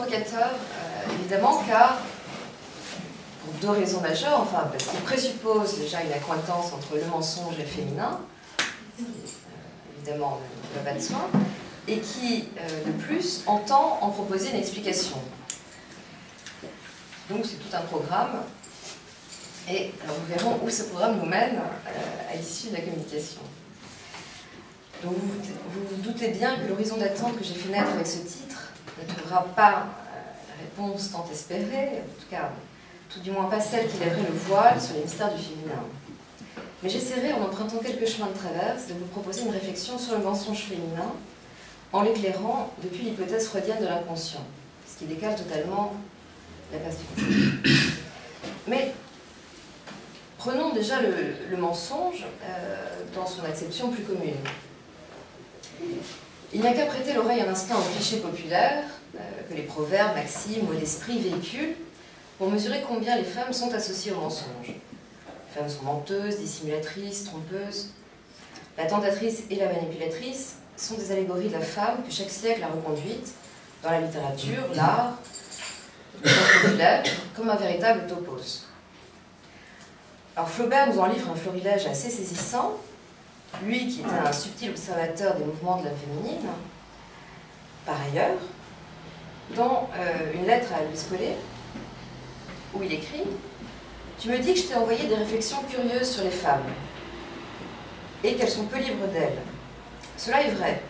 provocateur, évidemment, car pour deux raisons majeures, enfin, parce qu'il présuppose déjà une accointance entre le mensonge et le féminin, évidemment, ne va pas de soi, et qui, de plus, entend en proposer une explication. Donc c'est tout un programme, et alors, nous verrons où ce programme nous mène à l'issue de la communication. Donc vous vous doutez bien que l'horizon d'attente que j'ai fait naître avec ce titre ne trouvera pas la réponse tant espérée, en tout cas, tout du moins pas celle qui lèverait le voile sur les mystères du féminin. Mais j'essaierai, en empruntant quelques chemins de traverse, de vous proposer une réflexion sur le mensonge féminin, en l'éclairant depuis l'hypothèse freudienne de l'inconscient, ce qui décale totalement la perspective. Mais prenons déjà le mensonge dans son acception plus commune. Il n'y a qu'à prêter l'oreille un instant aux clichés populaires que les proverbes, maximes, mots d'esprit véhiculent pour mesurer combien les femmes sont associées au mensonge. Les femmes sont menteuses, dissimulatrices, trompeuses. La tentatrice et la manipulatrice sont des allégories de la femme que chaque siècle a reconduite dans la littérature, l'art, le sens populaire, comme un véritable topos. Alors Flaubert nous en livre un florilège assez saisissant, lui qui était un subtil observateur des mouvements de l'âme féminine. Par ailleurs, dans une lettre à Louise Collet, où il écrit « Tu me dis que je t'ai envoyé des réflexions curieuses sur les femmes, et qu'elles sont peu libres d'elles. Cela est vrai.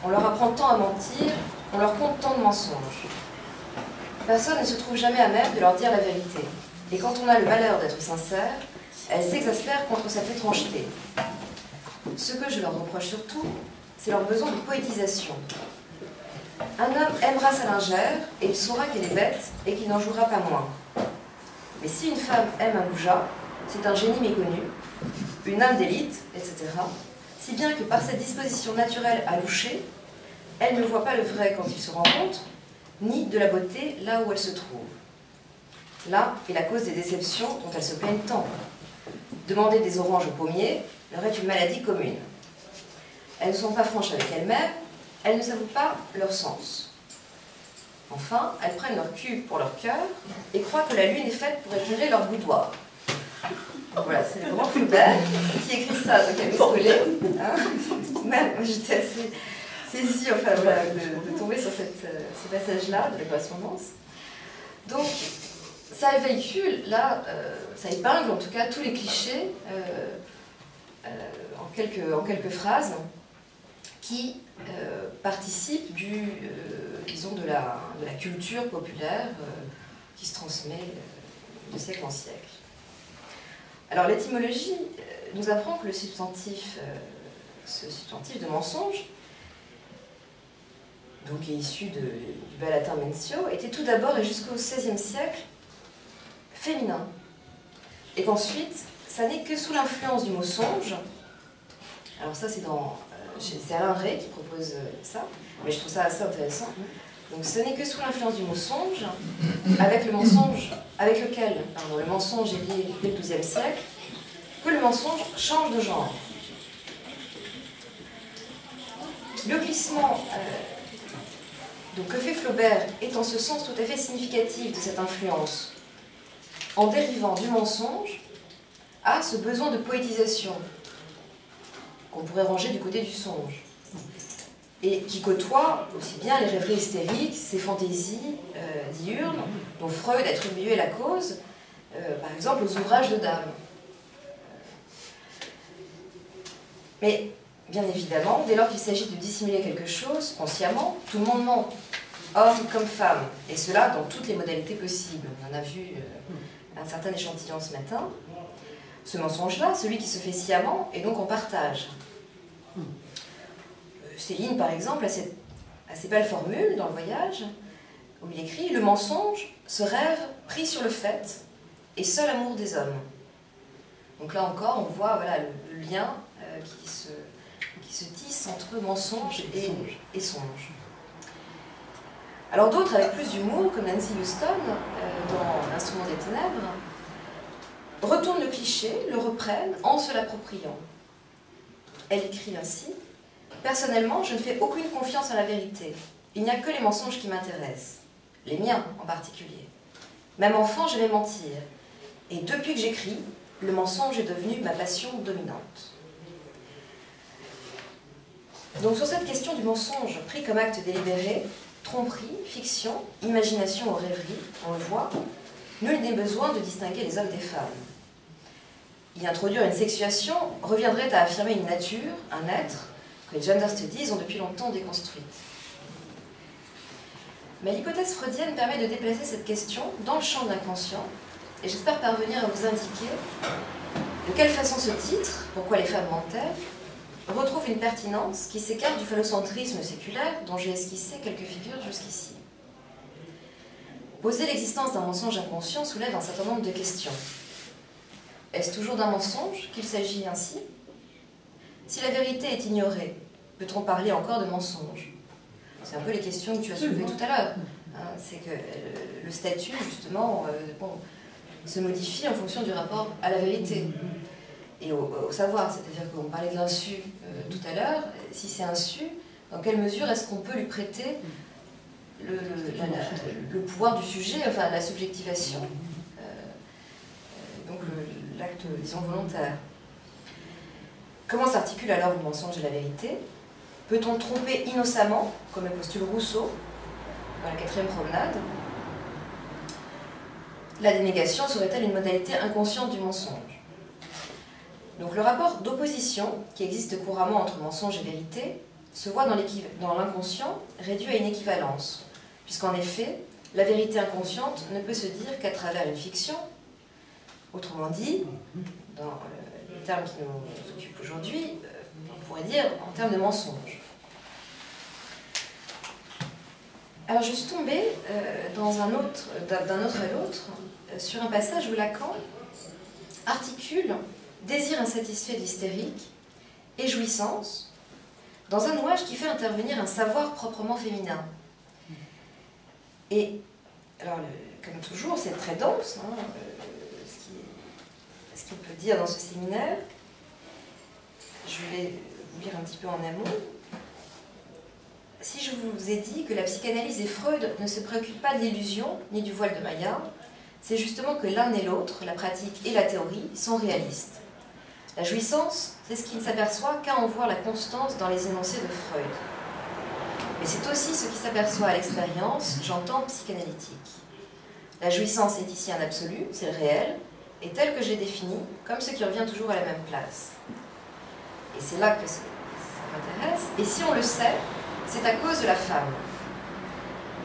On leur apprend tant à mentir, on leur conte tant de mensonges. Personne ne se trouve jamais à même de leur dire la vérité. Et quand on a le malheur d'être sincère, elles s'exaspèrent contre cette étrangeté. Ce que je leur reproche surtout, c'est leur besoin de poétisation. Un homme aimera sa lingère, et il saura qu'elle est bête, et qu'il n'en jouera pas moins. Mais si une femme aime un goujat, c'est un génie méconnu, une âme d'élite, etc., si bien que par cette disposition naturelle à loucher, elle ne voit pas le vrai quand il se rencontre, ni de la beauté là où elle se trouve. Là est la cause des déceptions dont elles se plaignent tant. Demander des oranges au pommier leur est une maladie commune. Elles ne sont pas franches avec elles-mêmes, elles ne s'avouent pas leur sens. Enfin, elles prennent leur cul pour leur cœur et croient que la lune est faite pour éclairer leur boudoir. Donc voilà, c'est le grand Flaubert qui écrit ça, donc elle est collée. Même, j'étais assez saisie enfin, voilà, de tomber sur ces passages-là de la correspondance. Donc, ça véhicule, là, ça épingle en tout cas tous les clichés en quelques phrases qui participent disons de la culture populaire qui se transmet de siècle en siècle. Alors l'étymologie nous apprend que le substantif, ce substantif de mensonge, donc qui est issu du bas latin mensio, était tout d'abord et jusqu'au XVIe siècle féminin. Et qu'ensuite, ça n'est que sous l'influence du mot songe. Alors ça c'est c'est Alain Rey qui propose ça, mais je trouve ça assez intéressant. Donc ce n'est que sous l'influence du mot songe, avec le mensonge, avec lequel le mensonge est lié dès le XIIe siècle, que le mensonge change de genre. Le glissement que fait Flaubert est en ce sens tout à fait significatif de cette influence, en dérivant du mensonge à ce besoin de poétisation qu'on pourrait ranger du côté du songe, et qui côtoie aussi bien les rêveries hystériques, ces fantaisies diurnes, dont Freud attribuait la cause, par exemple aux ouvrages de dames. Mais, bien évidemment, dès lors qu'il s'agit de dissimuler quelque chose, consciemment, tout le monde ment, homme comme femme, et cela dans toutes les modalités possibles. On en a vu un certain échantillon ce matin. Ce mensonge-là, celui qui se fait sciemment, est donc en partage. Céline, par exemple, a ces belles formules dans Le Voyage, où il écrit « Le mensonge se rêve pris sur le fait, et seul amour des hommes ». Donc là encore, on voit voilà, le lien qui se tisse entre mensonge et songe. Alors d'autres, avec plus d'humour, comme Nancy Houston, dans L'Instrument des ténèbres, retournent le cliché, le reprennent en se l'appropriant. Elle écrit ainsi « Personnellement, je ne fais aucune confiance à la vérité. Il n'y a que les mensonges qui m'intéressent. les miens en particulier. Même enfant, j'aimais mentir. Et depuis que j'écris, le mensonge est devenu ma passion dominante. Donc sur cette question du mensonge pris comme acte délibéré, tromperie, fiction, imagination ou rêverie, on le voit, nul n'est besoin de distinguer les hommes des femmes. Y introduire une sexuation reviendrait à affirmer une nature, un être, que les gender studies ont depuis longtemps déconstruite. Mais l'hypothèse freudienne permet de déplacer cette question dans le champ de l'inconscient, et j'espère parvenir à vous indiquer de quelle façon ce titre, Pourquoi les femmes mentent-elles, retrouve une pertinence qui s'écarte du phallocentrisme séculaire dont j'ai esquissé quelques figures jusqu'ici. Poser l'existence d'un mensonge inconscient soulève un certain nombre de questions. Est-ce toujours d'un mensonge qu'il s'agit ainsi? Si la vérité est ignorée, peut-on parler encore de mensonge? C'est un peu les questions que tu as soulevées tout à l'heure. Hein, c'est que le statut, justement, se modifie en fonction du rapport à la vérité et au savoir. C'est-à-dire qu'on parlait de l'insu tout à l'heure. Si c'est insu, dans quelle mesure est-ce qu'on peut lui prêter le pouvoir du sujet, enfin la subjectivation, donc l'acte, disons, volontaire. Comment s'articule alors le mensonge et la vérité? Peut-on tromper innocemment, comme le postule Rousseau, dans la 4e promenade? La dénégation serait-elle une modalité inconsciente du mensonge? Donc le rapport d'opposition qui existe couramment entre mensonge et vérité se voit dans l'inconscient réduit à une équivalence, puisqu'en effet, la vérité inconsciente ne peut se dire qu'à travers une fiction. Autrement dit, dans les termes qui nous occupent aujourd'hui, on pourrait dire en termes de mensonge. Alors je suis tombée d'un autre à l'autre sur un passage où Lacan articule désir insatisfait de l'hystérique et jouissance dans un ouvrage qui fait intervenir un savoir proprement féminin. Et alors, comme toujours, c'est très dense, hein, ce qu'il peut dire dans ce séminaire. Je vais vous lire un petit peu en amont. Si je vous ai dit que la psychanalyse et Freud ne se préoccupent pas de l'illusion ni du voile de Maillard, c'est justement que l'un et l'autre, la pratique et la théorie, sont réalistes. La jouissance, c'est ce qui ne s'aperçoit qu'à en voir la constance dans les énoncés de Freud. Mais c'est aussi ce qui s'aperçoit à l'expérience, j'entends, psychanalytique. La jouissance est ici un absolu, c'est le réel, et tel que j'ai défini, comme ce qui revient toujours à la même place. Et c'est là que ça m'intéresse. Et si on le sait, c'est à cause de la femme.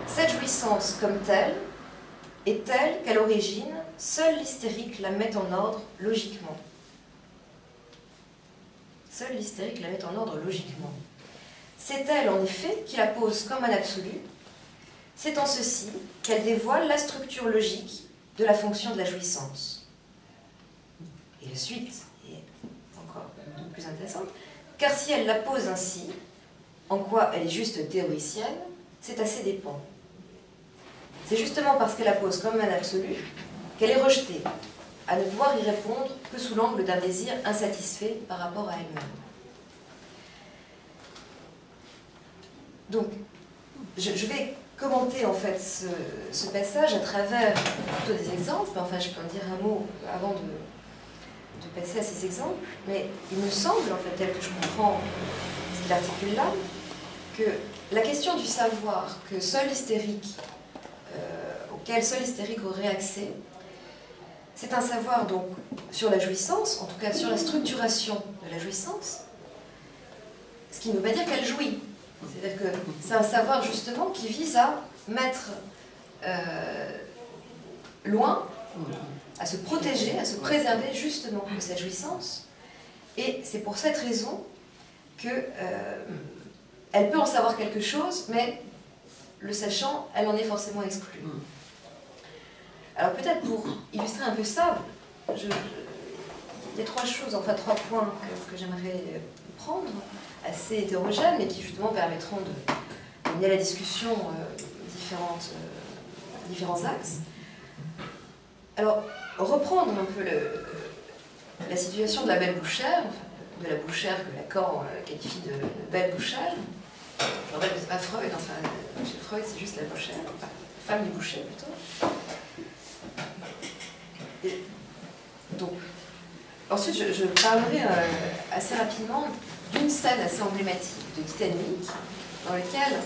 Cette jouissance comme telle est telle qu'à l'origine, seul l'hystérique la met en ordre logiquement. Seul l'hystérique la met en ordre logiquement. C'est elle, en effet, qui la pose comme un absolu. C'est en ceci qu'elle dévoile la structure logique de la fonction de la jouissance. Et la suite est encore plus intéressante, car si elle la pose ainsi, en quoi elle est juste théoricienne, c'est à ses dépens. C'est justement parce qu'elle la pose comme un absolu qu'elle est rejetée, à ne pouvoir y répondre que sous l'angle d'un désir insatisfait par rapport à elle-même. Donc, je vais commenter en fait ce passage à travers plutôt des exemples, mais enfin je peux en dire un mot avant de passer à ces exemples, mais il me semble, en fait, tel que je comprends ce qu'il articule là, que la question du savoir que seul l'hystérique, auquel seul l'hystérique aurait accès, c'est un savoir donc sur la jouissance, en tout cas sur la structuration de la jouissance, ce qui ne veut pas dire qu'elle jouit. C'est-à-dire que c'est un savoir justement qui vise à mettre loin, à se protéger, à se préserver justement de cette jouissance. Et c'est pour cette raison qu'elle peut en savoir quelque chose, mais le sachant, elle en est forcément exclue. Alors peut-être pour illustrer un peu ça, il y a trois choses, enfin trois points que j'aimerais prendre, assez hétérogènes, mais qui justement permettront de mener à la discussion différents axes. Alors, reprendre un peu la situation de la belle bouchère, de la bouchère que Lacan qualifie de belle bouchère. Je rappelle que ce n'est pas Freud, enfin, chez Freud c'est juste la bouchère. Enfin, femme du boucher plutôt. Et donc, ensuite, je parlerai assez rapidement d'une scène assez emblématique de Titanic, dans laquelle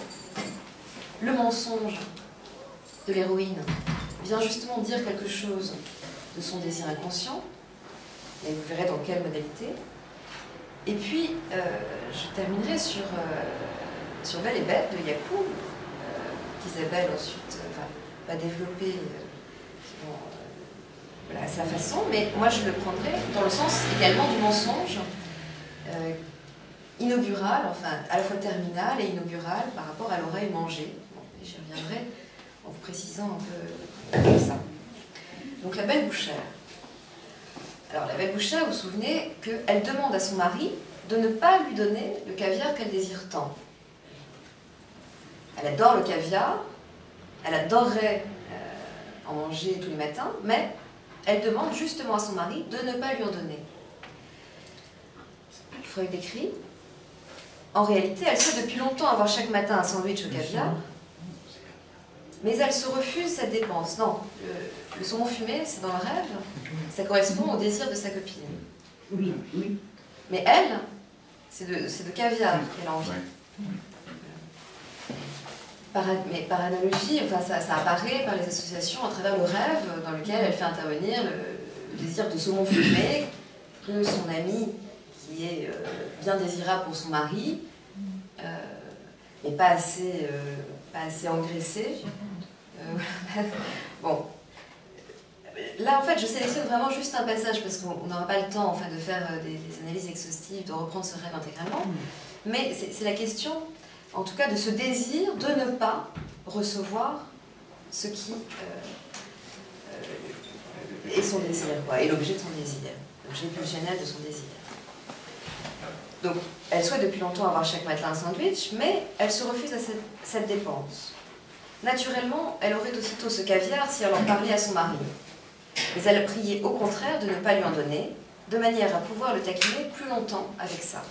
le mensonge de l'héroïne vient justement dire quelque chose de son désir inconscient, et vous verrez dans quelle modalité. Et puis, je terminerai sur Belle et Bête de Yacoub, qu'Isabelle ensuite va développer voilà, à sa façon, mais moi je le prendrai dans le sens également du mensonge inaugural, enfin à la fois terminal et inaugural par rapport à l'oreille mangée. Bon, j'y reviendrai en vous précisant un peu ça. Donc la belle bouchère. Alors la belle bouchère, vous vous souvenez qu'elle demande à son mari de ne pas lui donner le caviar qu'elle désire tant. Elle adore le caviar, elle adorerait en manger tous les matins, mais elle demande justement à son mari de ne pas lui en donner. Freud écrit, en réalité, elle souhaite depuis longtemps avoir chaque matin un sandwich au caviar, mais elle se refuse cette dépense. Non, le saumon fumé, c'est dans le rêve, ça correspond au désir de sa copine. Oui, oui. Mais elle, c'est de caviar qu'elle a envie. Mais par analogie, enfin, ça apparaît par les associations à travers le rêve dans lequel elle fait intervenir le désir de saumon fumé que son ami, qui est bien désirable pour son mari, mais pas assez engraissé. Bon. Là, en fait, je sélectionne vraiment juste un passage parce qu'on n'aura pas le temps de faire des analyses exhaustives, de reprendre ce rêve intégralement. Mais c'est la question, en tout cas, de ce désir de ne pas recevoir ce qui est son désir, quoi, et l'objet de son désir, l'objet pulsionnel de son désir. Donc, elle souhaite depuis longtemps avoir chaque matin un sandwich, mais elle se refuse à cette dépense. Naturellement, elle aurait aussitôt ce caviar si elle en parlait à son mari. Mais elle a prié au contraire de ne pas lui en donner, de manière à pouvoir le taquiner plus longtemps avec ça.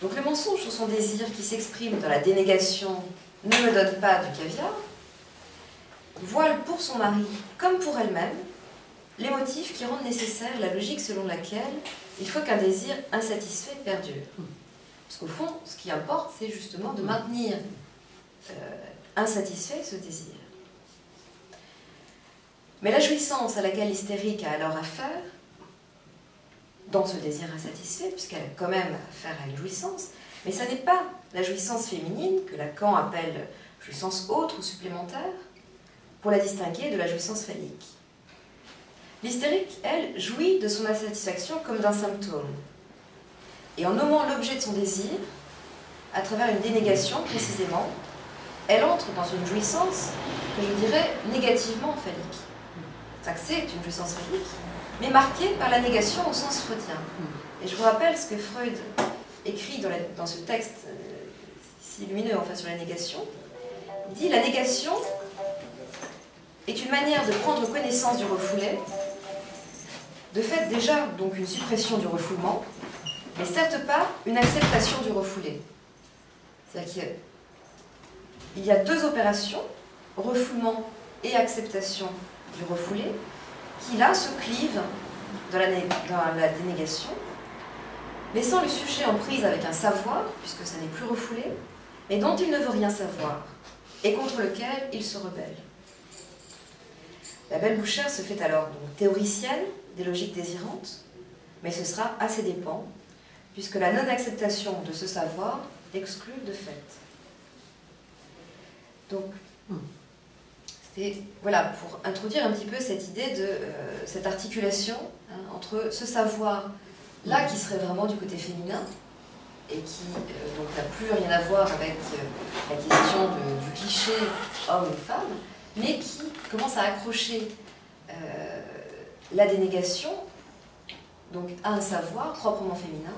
Donc le mensonge sur son désir qui s'exprime dans la dénégation « ne me donne pas du caviar » voile pour son mari, comme pour elle-même, les motifs qui rendent nécessaire la logique selon laquelle il faut qu'un désir insatisfait perdure. Parce qu'au fond, ce qui importe, c'est justement de maintenir insatisfait ce désir. Mais la jouissance à laquelle l'hystérique a alors affaire, dans ce désir insatisfait, puisqu'elle a quand même affaire à une jouissance, mais ça n'est pas la jouissance féminine, que Lacan appelle jouissance autre ou supplémentaire, pour la distinguer de la jouissance phallique. L'hystérique, elle, jouit de son insatisfaction comme d'un symptôme. Et en nommant l'objet de son désir, à travers une dénégation précisément, elle entre dans une jouissance que je dirais négativement phallique. C'est une jouissance phallique, mais marquée par la négation au sens freudien. Et je vous rappelle ce que Freud écrit dans ce texte si lumineux sur la négation. Il dit « La négation est une manière de prendre connaissance du refoulé, de fait déjà donc une suppression du refoulement, mais certes pas une acceptation du refoulé. » C'est-à-dire qu'il y a deux opérations, refoulement et acceptation du refoulé, qui là se clivent dans la dénégation, laissant le sujet en prise avec un savoir, puisque ça n'est plus refoulé, mais dont il ne veut rien savoir, et contre lequel il se rebelle. La belle bouchère se fait alors donc théoricienne des logiques désirantes, mais ce sera à ses dépens, puisque la non-acceptation de ce savoir l'exclut de fait. Donc, c'est voilà, pour introduire un petit peu cette idée de cette articulation entre ce savoir-là qui serait vraiment du côté féminin et qui donc n'a plus rien à voir avec la question du cliché homme ou femme, mais qui commence à accrocher la dénégation donc, à un savoir proprement féminin,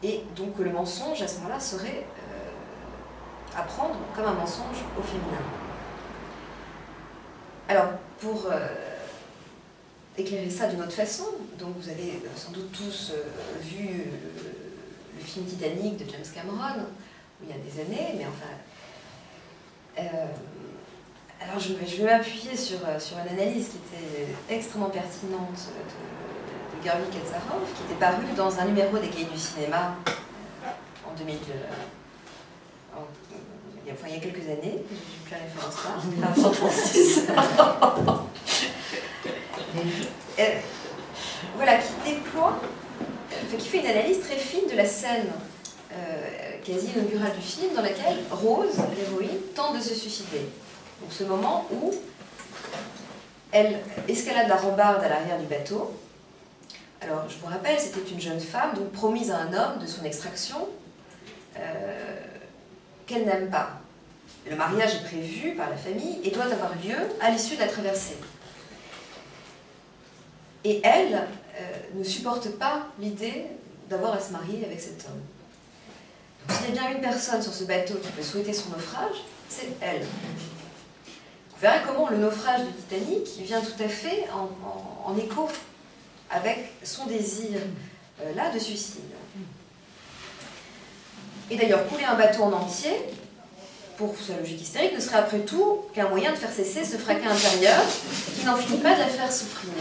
et donc que le mensonge à ce moment-là serait à prendre comme un mensonge au féminin. Alors, pour éclairer ça d'une autre façon, donc vous avez sans doute tous vu le film Titanic de James Cameron, où il y a des années, mais enfin, Alors je vais m'appuyer sur une analyse qui était extrêmement pertinente de Gerwig Katzarov, qui était parue dans un numéro des Cahiers du cinéma en 2000, il y a quelques années. J'ai plus la référence là, 1936. Voilà, qui fait une analyse très fine de la scène quasi inaugurale du film, dans laquelle Rose, l'héroïne, tente de se suicider. Donc ce moment où elle escalade la rambarde à l'arrière du bateau. Alors je vous rappelle, c'était une jeune femme donc promise à un homme de son extraction qu'elle n'aime pas. Le mariage est prévu par la famille et doit avoir lieu à l'issue de la traversée. Et elle ne supporte pas l'idée d'avoir à se marier avec cet homme. S'il y a bien une personne sur ce bateau qui peut souhaiter son naufrage, c'est elle. Vous verrez comment le naufrage du Titanic vient tout à fait en écho avec son désir là de suicide. Et d'ailleurs, couler un bateau en entier, pour sa logique hystérique, ne serait après tout qu'un moyen de faire cesser ce fracas intérieur qui n'en finit pas de la faire souffrir.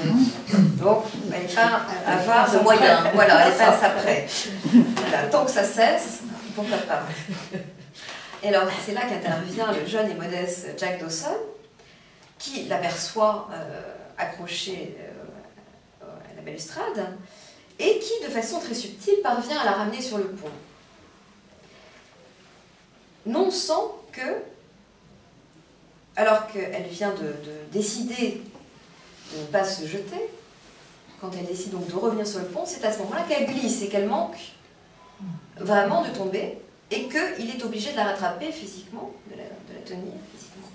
Donc, elle n'est pas avare de moyens. Voilà, elle passe après. Voilà, tant que ça cesse, pourquoi pas. Et alors, c'est là qu'intervient le jeune et modeste Jack Dawson, qui l'aperçoit accrochée à la balustrade, et qui, de façon très subtile, parvient à la ramener sur le pont. Non sans que, alors qu'elle vient de décider de ne pas se jeter, quand elle décide donc de revenir sur le pont, c'est à ce moment-là qu'elle glisse et qu'elle manque vraiment de tomber, et qu'il est obligé de la rattraper physiquement, de la tenir physiquement.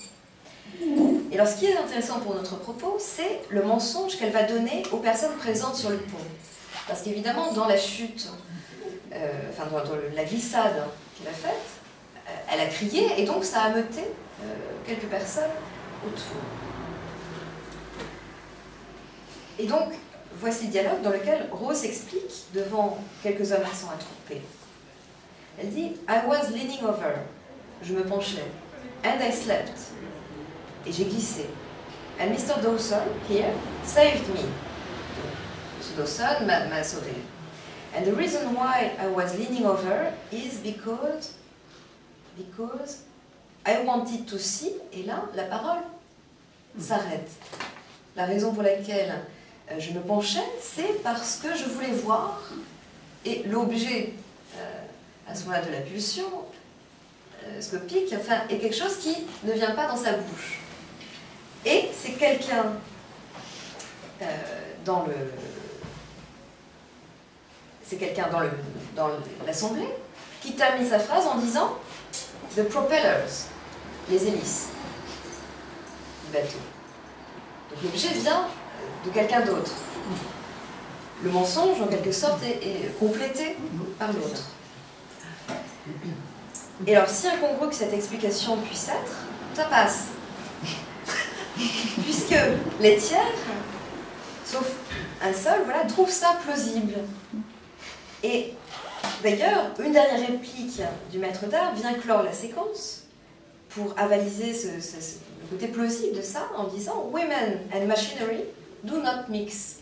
Et alors ce qui est intéressant pour notre propos, c'est le mensonge qu'elle va donner aux personnes présentes sur le pont. Parce qu'évidemment, dans la chute, dans la glissade qu'elle a faite, elle a crié, et donc ça a ameuté quelques personnes autour. Et donc, voici le dialogue dans lequel Rose explique, devant quelques hommes qui sont attroupés. Elle dit « I was leaning over », je me penchais, « and I slept », et j'ai glissé. « And Mr. Dawson, here, saved me ». M. Dawson m'a sauvé. « And the reason why I was leaning over is because I wanted to see », et là, la parole s'arrête. La raison pour laquelle je me penchais, c'est parce que je voulais voir, et l'objet, à ce moment-là, de la pulsion scopique, enfin, est quelque chose qui ne vient pas dans sa bouche. Et c'est quelqu'un dans l'assemblée qui termine sa phrase en disant « the propellers », les hélices du bateau. Donc l'objet vient de quelqu'un d'autre. Le mensonge, en quelque sorte, est complété par l'autre. Et alors, si incongru que cette explication puisse être, ça passe. Puisque les tiers, sauf un seul, voilà, trouvent ça plausible. Et d'ailleurs, une dernière réplique du maître d'art vient clore la séquence pour avaliser le côté plausible de ça en disant « Women and machinery do not mix ».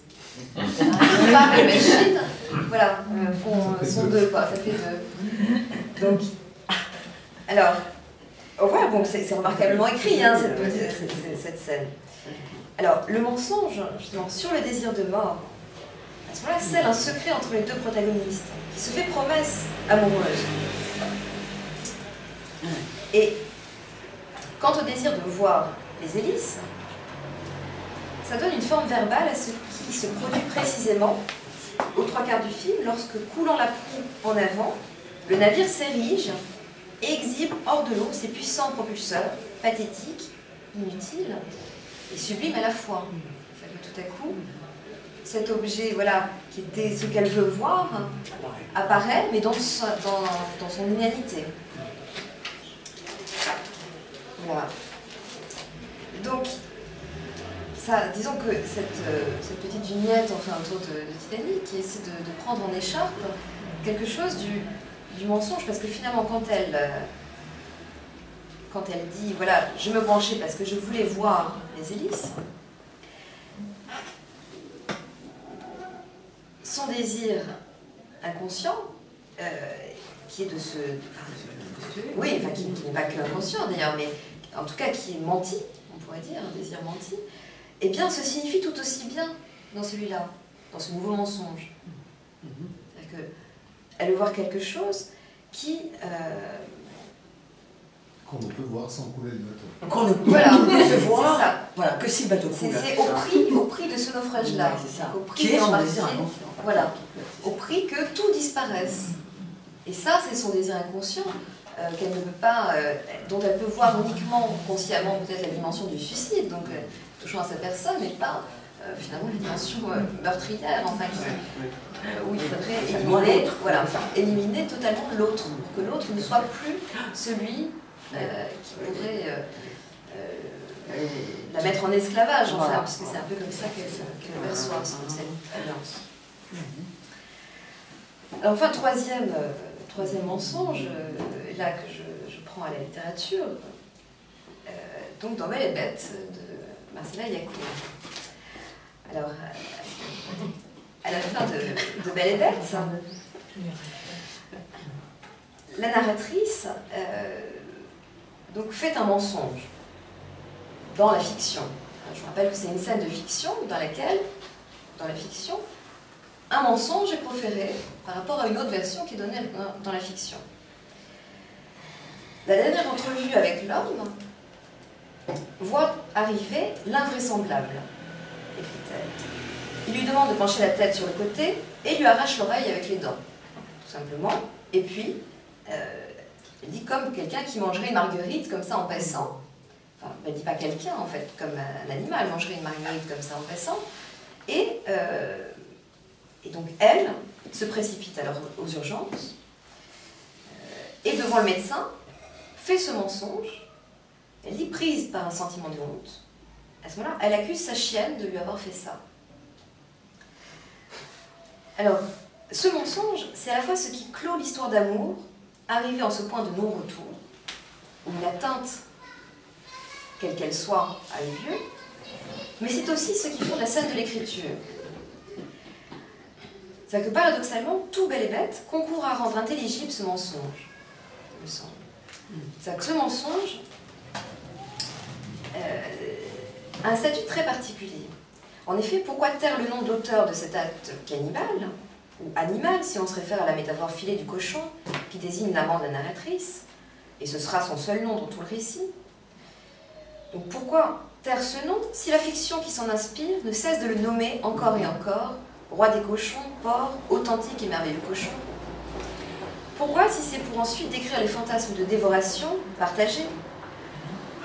Femmes et machines, voilà, sont deux, quoi, ça fait deux. Donc, alors, voilà, bon, c'est remarquablement écrit, hein, cette scène. Alors, le mensonge, justement, sur le désir de mort, à ce moment-là, scelle un secret entre les deux protagonistes, qui se fait promesse amoureuse. Et quant au désir de voir les hélices, ça donne une forme verbale à ce qui se produit précisément aux trois quarts du film, lorsque, coulant la proue en avant, le navire s'érige et exhibe hors de l'eau ses puissants propulseurs, pathétiques, inutiles et sublimes à la fois. C'est-à-dire que tout à coup, cet objet, voilà, qui était ce qu'elle veut voir, apparaît, mais dans son inanité. Voilà. Donc, ça, disons que cette petite vignette, enfin, autour de Titanic, qui essaie de prendre en écharpe quelque chose du mensonge, parce que finalement, quand quand elle dit, voilà, je me branchais parce que je voulais voir les hélices, son désir inconscient, qui est de se... oui, enfin, qui n'est pas que inconscient d'ailleurs, mais en tout cas qui est menti, on pourrait dire, un désir menti, eh bien, se signifie tout aussi bien dans celui-là, dans ce nouveau mensonge. C'est-à-dire qu'elle veut voir quelque chose qui... qu'on ne peut voir sans couler le bateau. Qu'on ne peut voir, voilà, que si le bateau coule. C'est au prix de ce naufrage-là. C'est ça. Au prix Qui est son d'embarquer, désir inconscient. voilà, au prix que tout disparaisse. Et ça, c'est son désir inconscient, qu'elle ne peut pas, dont elle peut voir uniquement, consciemment, peut-être la dimension du suicide, donc touchant à sa personne, et pas finalement la dimension meurtrière, enfin, où il faudrait éliminer totalement l'autre, pour que l'autre ne soit plus celui qui pourrait la mettre en esclavage, enfin, parce que c'est un peu comme ça qu'elle perçoit cette alliance. Alors, enfin, troisième mensonge, là que je prends à la littérature, donc dans Belle et Bête de Marcella Yacoub. Alors, à la fin de Belle et Bête, la narratrice donc fait un mensonge dans la fiction. Je vous rappelle que c'est une scène de fiction dans laquelle, dans la fiction, un mensonge est proféré par rapport à une autre version qui est donnée dans la fiction. La dernière entrevue avec l'homme voit arriver l'invraisemblable, écrit-elle. Il lui demande de pencher la tête sur le côté et lui arrache l'oreille avec les dents, tout simplement. Et puis, elle dit comme quelqu'un qui mangerait une marguerite comme ça en passant. Enfin, elle ne dit pas quelqu'un en fait, comme un animal mangerait une marguerite comme ça en passant. Et donc elle se précipite alors aux urgences et devant le médecin fait ce mensonge. Elle dit prise par un sentiment de honte. À ce moment-là, elle accuse sa chienne de lui avoir fait ça. Alors, ce mensonge, c'est à la fois ce qui clôt l'histoire d'amour, arrivée en ce point de non-retour, où une atteinte, quelle qu'elle soit, a eu lieu, mais c'est aussi ce qui fonde la scène de l'écriture. C'est-à-dire que paradoxalement, tout Belle et Bête concourt à rendre intelligible ce mensonge, il me semble. C'est-à-dire que ce mensonge a un statut très particulier. En effet, pourquoi taire le nom de l'auteur de cet acte cannibale, ou animal, si on se réfère à la métaphore filée du cochon, qui désigne l'amant de la narratrice, et ce sera son seul nom dans tout le récit. Donc pourquoi taire ce nom si la fiction qui s'en inspire ne cesse de le nommer encore et encore, roi des cochons, porc, authentique et merveilleux cochon? Pourquoi, si c'est pour ensuite décrire les fantasmes de dévoration partagés,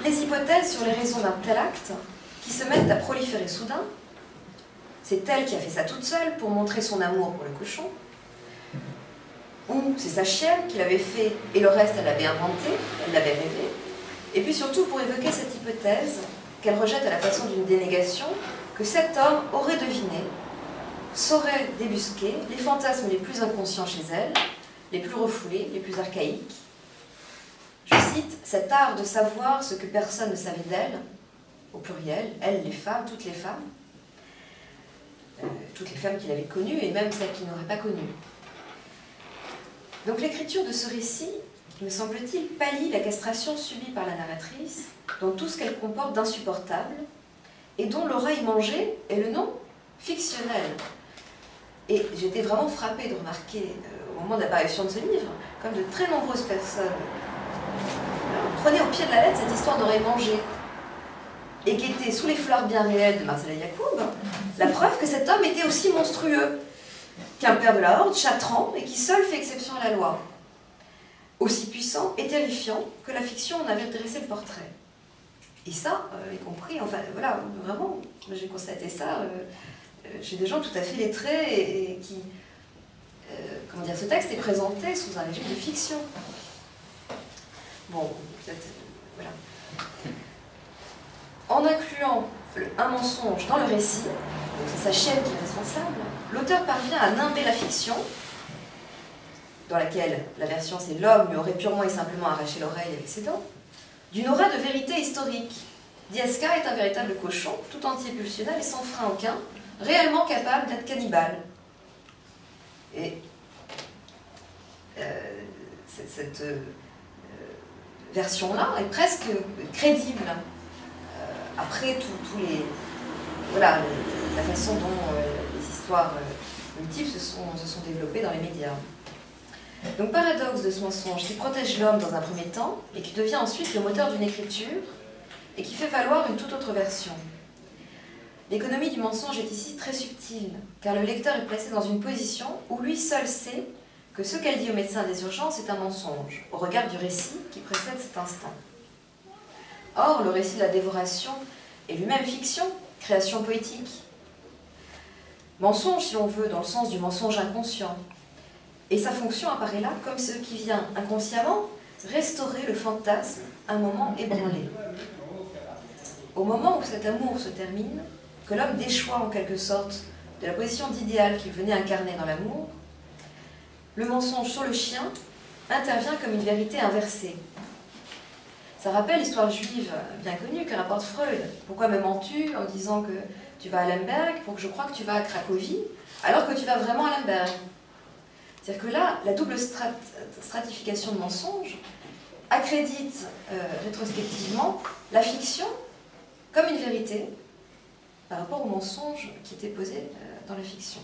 les hypothèses sur les raisons d'un tel acte qui se mettent à proliférer soudain? C'est elle qui a fait ça toute seule pour montrer son amour pour le cochon? Ou c'est sa chienne qui l'avait fait et le reste elle l'avait inventé, elle l'avait rêvé? Et puis surtout pour évoquer cette hypothèse qu'elle rejette à la façon d'une dénégation, que cet homme aurait deviné, saurait débusquer les fantasmes les plus inconscients chez elle, les plus refoulés, les plus archaïques. Je cite, cet art de savoir ce que personne ne savait d'elle, au pluriel, elles les femmes, toutes les femmes qu'il avait connues et même celles qu'il n'aurait pas connues. Donc l'écriture de ce récit, me semble-t-il, pallie la castration subie par la narratrice dans tout ce qu'elle comporte d'insupportable et dont l'oreille mangée est le nom fictionnel. Et j'étais vraiment frappée de remarquer au moment de l'apparition de ce livre, comme de très nombreuses personnes prenaient au pied de la lettre cette histoire d'oreille mangée et qui était sous les fleurs bien réelles de Marcella Yacoub, la preuve que cet homme était aussi monstrueux qu'un père de la Horde, Chatran, et qui seul fait exception à la loi. Aussi puissant et terrifiant que la fiction en avait dressé le portrait. Et ça, y compris, enfin voilà, vraiment, j'ai constaté ça chez des gens tout à fait lettrés et qui, comment dire, ce texte est présenté sous un régime de fiction. Bon, peut-être, voilà. En incluant un mensonge dans le récit, donc c'est sa chienne qui est responsable, l'auteur parvient à nimber la fiction, dans laquelle la version c'est l'homme lui aurait purement et simplement arraché l'oreille avec ses dents, d'une aura de vérité historique. Diaska est un véritable cochon, tout entier pulsionnel et sans frein aucun, réellement capable d'être cannibale. Et cette version-là est presque crédible. Après tous les... Voilà, la façon dont les histoires multiples se sont développées dans les médias. Donc, paradoxe de ce mensonge qui protège l'homme dans un premier temps et qui devient ensuite le moteur d'une écriture et qui fait valoir une toute autre version. L'économie du mensonge est ici très subtile, car le lecteur est placé dans une position où lui seul sait que ce qu'elle dit au médecin des urgences est un mensonge, au regard du récit qui précède cet instant. Or, le récit de la dévoration est lui-même fiction, création poétique. Mensonge, si l'on veut, dans le sens du mensonge inconscient. Et sa fonction apparaît là comme ce qui vient inconsciemment restaurer le fantasme un moment ébranlé. Au moment où cet amour se termine, que l'homme déchoit en quelque sorte de la position d'idéal qu'il venait incarner dans l'amour, le mensonge sur le chien intervient comme une vérité inversée. Ça rappelle l'histoire juive bien connue que rapporte Freud. Pourquoi me mens-tu en disant que tu vas à Lemberg pour que je croie que tu vas à Cracovie, alors que tu vas vraiment à Lemberg? C'est-à-dire que là, la double stratification de mensonge accrédite rétrospectivement la fiction comme une vérité par rapport au mensonge qui était posé dans la fiction.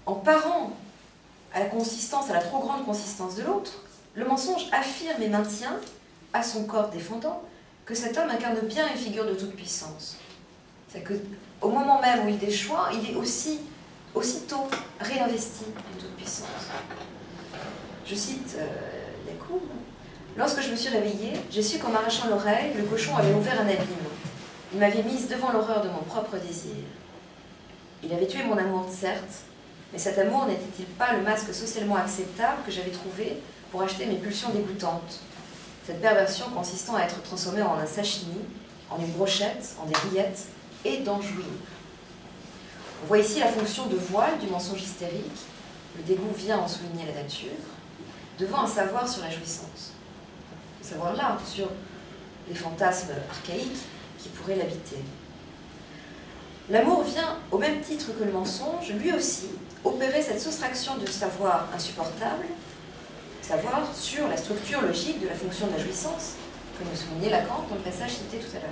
En parant à la consistance, à la trop grande consistance de l'autre, le mensonge affirme et maintient, à son corps défendant, que cet homme incarne bien une figure de toute puissance. C'est-à-dire qu'au moment même où il déchoit, il est aussitôt réinvesti d'une toute puissance. Je cite Yacoub. « Lorsque je me suis réveillée, j'ai su qu'en m'arrachant l'oreille, le cochon avait ouvert un abîme. Il m'avait mise devant l'horreur de mon propre désir. Il avait tué mon amour, certes, mais cet amour n'était-il pas le masque socialement acceptable que j'avais trouvé pour acheter mes pulsions dégoûtantes? Cette perversion consistant à être transformée en un sashimi, en une brochette, en des rillettes, et d'en jouir. » On voit ici la fonction de voile du mensonge hystérique. Le dégoût vient en souligner la nature, devant un savoir sur la jouissance. Un savoir large sur les fantasmes archaïques qui pourraient l'habiter. L'amour vient, au même titre que le mensonge, lui aussi, opérer cette soustraction de savoir insupportable, savoir sur la structure logique de la fonction de la jouissance, comme le soulignait Lacan dans le passage cité tout à l'heure.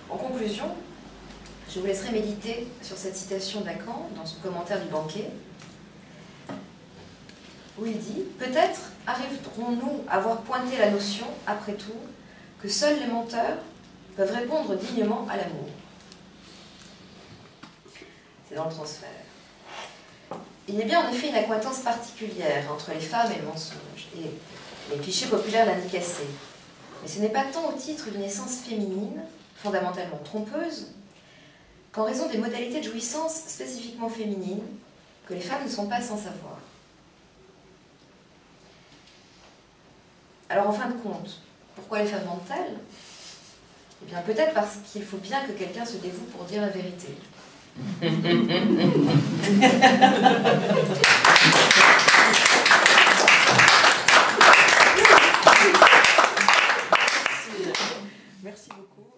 En conclusion, je vous laisserai méditer sur cette citation de Lacan dans son commentaire du banquet, où il dit « Peut-être arriverons-nous à voir pointer la notion, après tout, que seuls les menteurs peuvent répondre dignement à l'amour. » C'est dans le transfert. Il y a bien en effet une accointance particulière entre les femmes et le mensonge, et les clichés populaires l'indiquent assez. Mais ce n'est pas tant au titre d'une essence féminine, fondamentalement trompeuse, qu'en raison des modalités de jouissance spécifiquement féminines, que les femmes ne sont pas sans savoir. Alors en fin de compte, pourquoi les femmes mentent-elles? Eh bien peut-être parce qu'il faut bien que quelqu'un se dévoue pour dire la vérité. Merci beaucoup.